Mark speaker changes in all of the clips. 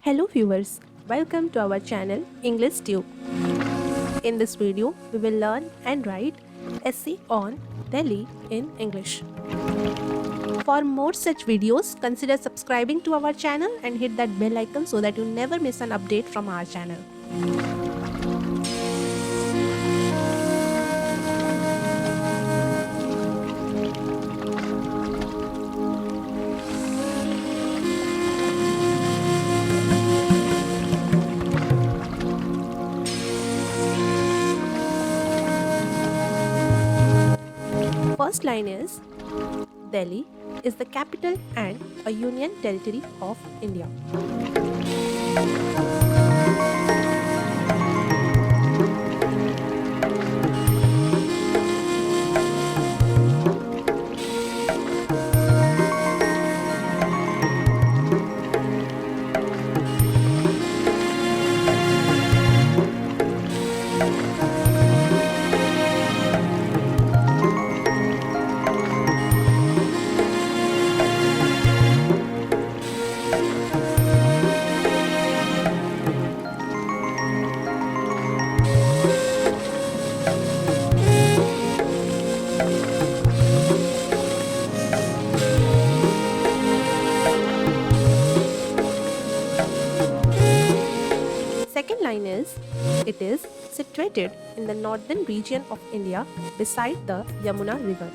Speaker 1: Hello viewers, welcome to our channel English Tube. In this video, we will learn and write essay on Delhi in English. For more such videos, consider subscribing to our channel and hit that bell icon so that you never miss an update from our channel. First line is Delhi is the capital and a union territory of India. Second line is, it is situated in the northern region of India beside the Yamuna river.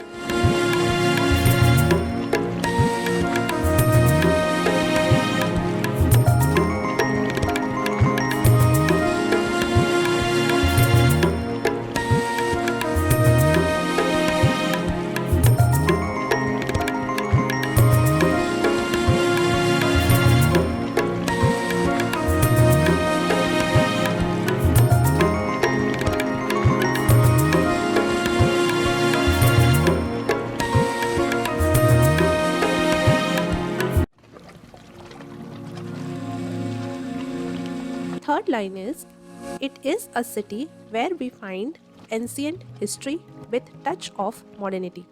Speaker 1: Third line is, it is a city where we find ancient history with touch of modernity.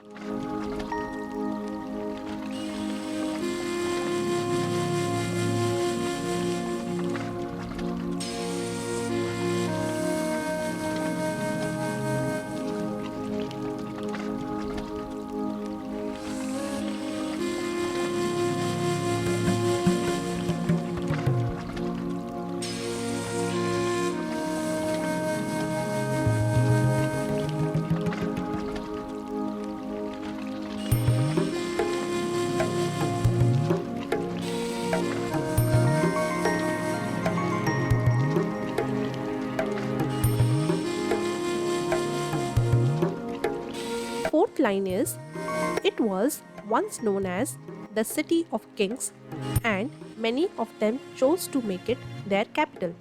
Speaker 1: Fourth line is, it was once known as the city of kings and many of them chose to make it their capital.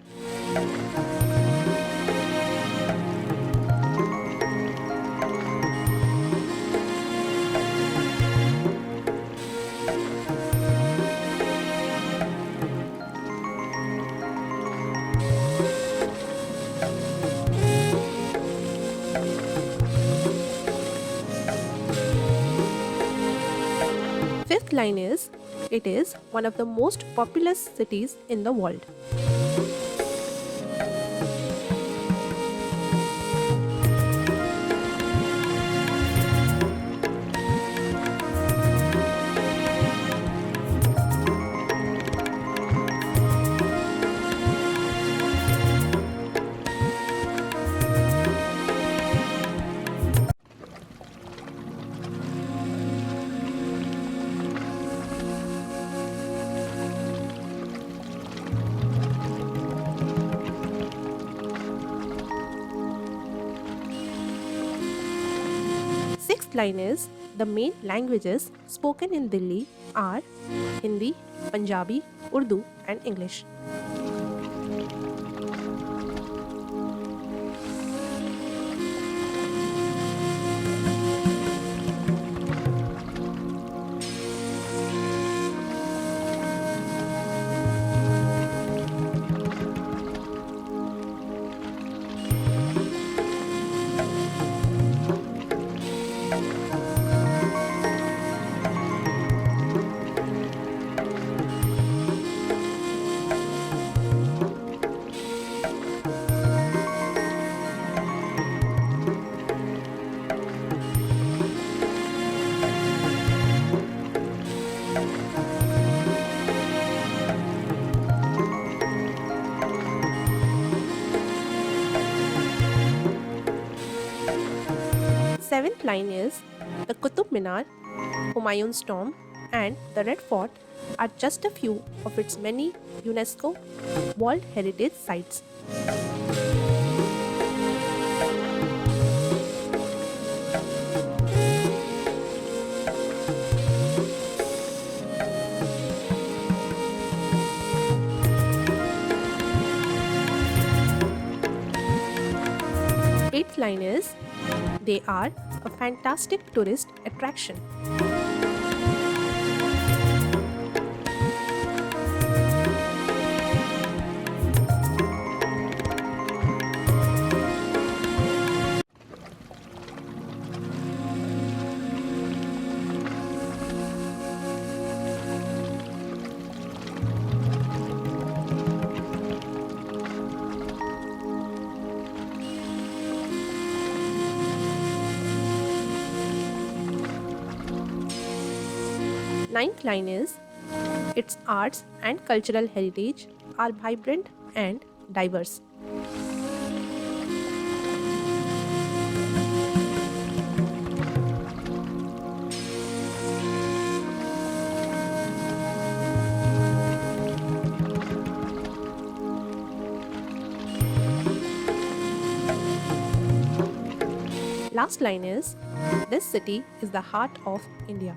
Speaker 1: Fifth line is, it is one of the most populous cities in the world. Sixth line is, the main languages spoken in Delhi are Hindi, Punjabi, Urdu and English. Seventh line is the Qutub Minar, Humayun's tomb, and the Red Fort are just a few of its many UNESCO World Heritage Sites. Eighth line is they are a fantastic tourist attraction. Ninth line is its arts and cultural heritage are vibrant and diverse. Last line is this city is the heart of India.